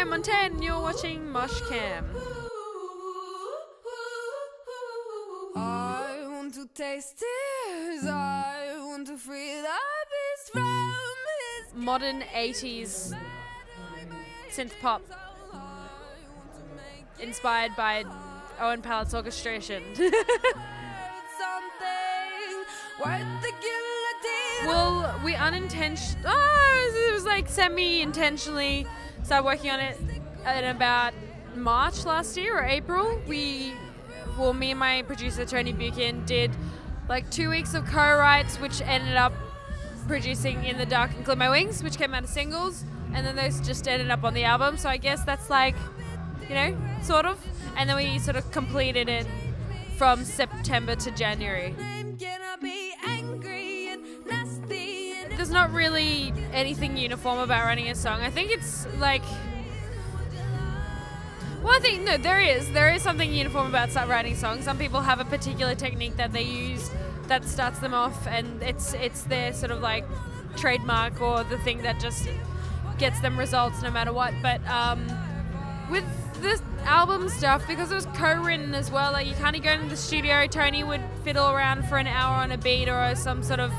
I'm Montaigne and you're watching Moshcam. I want to taste tears, I want to free the beast from his Modern 80s synth pop inspired by Owen Pallett's orchestration. something worth the giving. Well, we it was like semi-intentionally started working on it in about March last year or April. Me and my producer Tony Buchan did like 2 weeks of co-writes, which ended up producing In the Dark and Clip My Wings, which came out as singles, and then those just ended up on the album. So I guess that's like, sort of. And then we sort of completed it from September to January. There's not really anything uniform about writing a song. I think it's like... Well, there is something uniform about writing songs. Some people have a particular technique that they use that starts them off, and it's their sort of like trademark or the thing that just gets them results no matter what. But with this album stuff, because it was co-written as well, like you kind of go into the studio, Tony would fiddle around for an hour on a beat or some sort of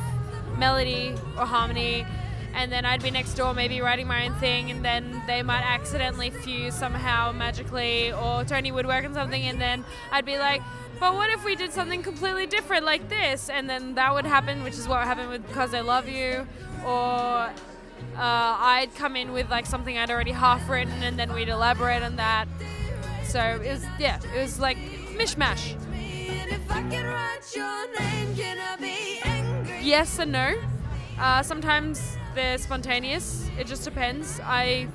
melody or harmony, and then I'd be next door maybe writing my own thing, and then they might accidentally fuse somehow magically, or Tony would work on something and then I'd be like, but what if we did something completely different like this? And then that would happen, which is what happened with Because I Love You. Or I'd come in with like something I'd already half written and then we'd elaborate on that. So it was like mishmash. Yes and no. Sometimes they're spontaneous. It just depends. I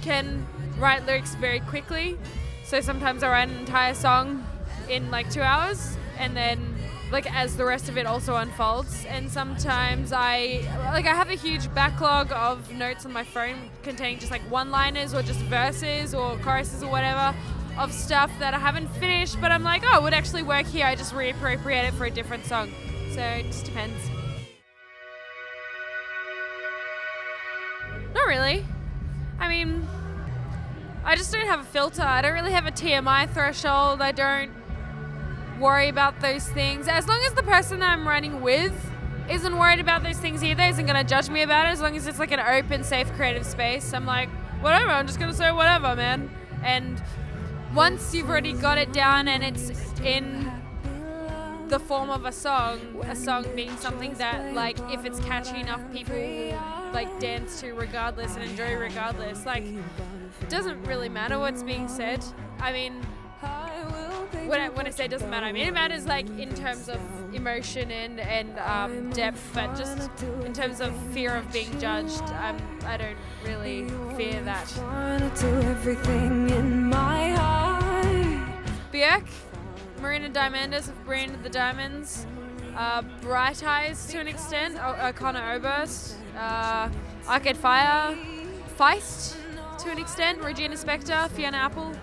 can write lyrics very quickly. So sometimes I write an entire song in like 2 hours, and then like as the rest of it also unfolds. And sometimes I have a huge backlog of notes on my phone containing just like one-liners or just verses or choruses or whatever of stuff that I haven't finished, but I'm like, oh, it would actually work here. I just reappropriate it for a different song. So it just depends. Not really. I mean, I just don't have a filter. I don't really have a TMI threshold. I don't worry about those things. As long as the person that I'm writing with isn't worried about those things either, isn't going to judge me about it, as long as it's like an open, safe, creative space, I'm like, whatever, I'm just going to say whatever, man. And once you've already got it down and it's in the form of a song being something that, like, if it's catchy enough, people will, like, dance to regardless and enjoy regardless. Like, it doesn't really matter what's being said. I mean, when I say it doesn't matter, I mean it matters like in terms of emotion and depth, but just in terms of fear of being judged, I don't really fear that. Björk, Marina Diamandis of Brand the Diamonds, Bright Eyes to an extent, O'Connor Oberst, Arcade Fire, Feist to an extent, Regina Spektor, Fiona Apple.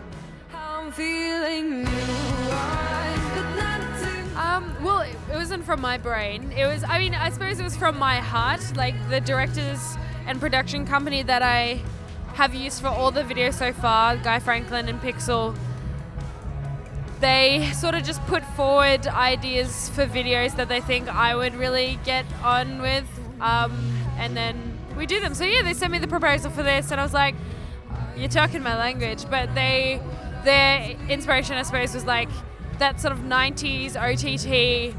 Well, it wasn't from my brain. I suppose it was from my heart. Like the directors and production company that I have used for all the videos so far, Guy Franklin and Pixel, they sort of just put forward ideas for videos that they think I would really get on with, and then we do them. So yeah, they sent me the proposal for this, and I was like, you're talking my language. But their inspiration, I suppose, was like that sort of 90s OTT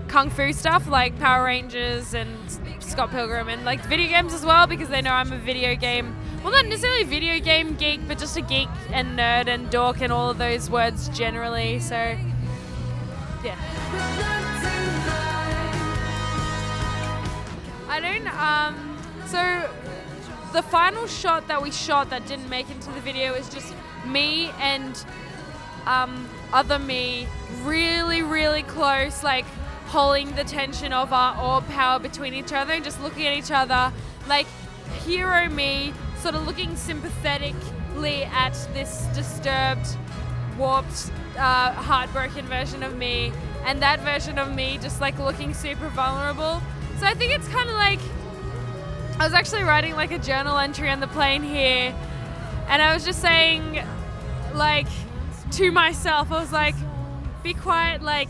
kung fu stuff, like Power Rangers and Scott Pilgrim, and like video games as well, because they know I'm a video game, well, not necessarily a video game geek, but just a geek and nerd and dork and all of those words generally. So yeah. I don't, so the final shot that we shot that didn't make it into the video is just me and other me really, really close, like holding the tension of our orb power between each other and just looking at each other, like hero me sort of looking sympathetically at this disturbed, warped, heartbroken version of me, and that version of me just like looking super vulnerable. So I think it's kind of like, I was actually writing like a journal entry on the plane here And I was just saying, like, to myself, I was like, be quiet, like,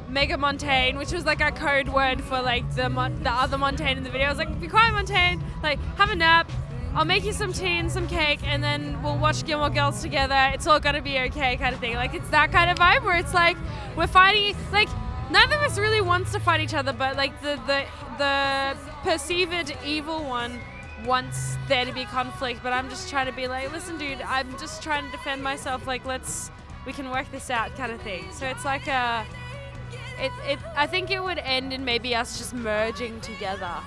Mega Montaigne, which was like a code word for like the other Montaigne in the video. I was like, be quiet, Montaigne, like, have a nap, I'll make you some tea and some cake, and then we'll watch Gilmore Girls together, it's all gonna be okay kind of thing. Like, it's that kind of vibe where it's like, we're fighting, like, neither of us really wants to fight each other, but like the perceived evil one wants there to be conflict, but I'm just trying to be like, listen dude, I'm just trying to defend myself, like, we can work this out kind of thing. So it's like I think it would end in maybe us just merging together.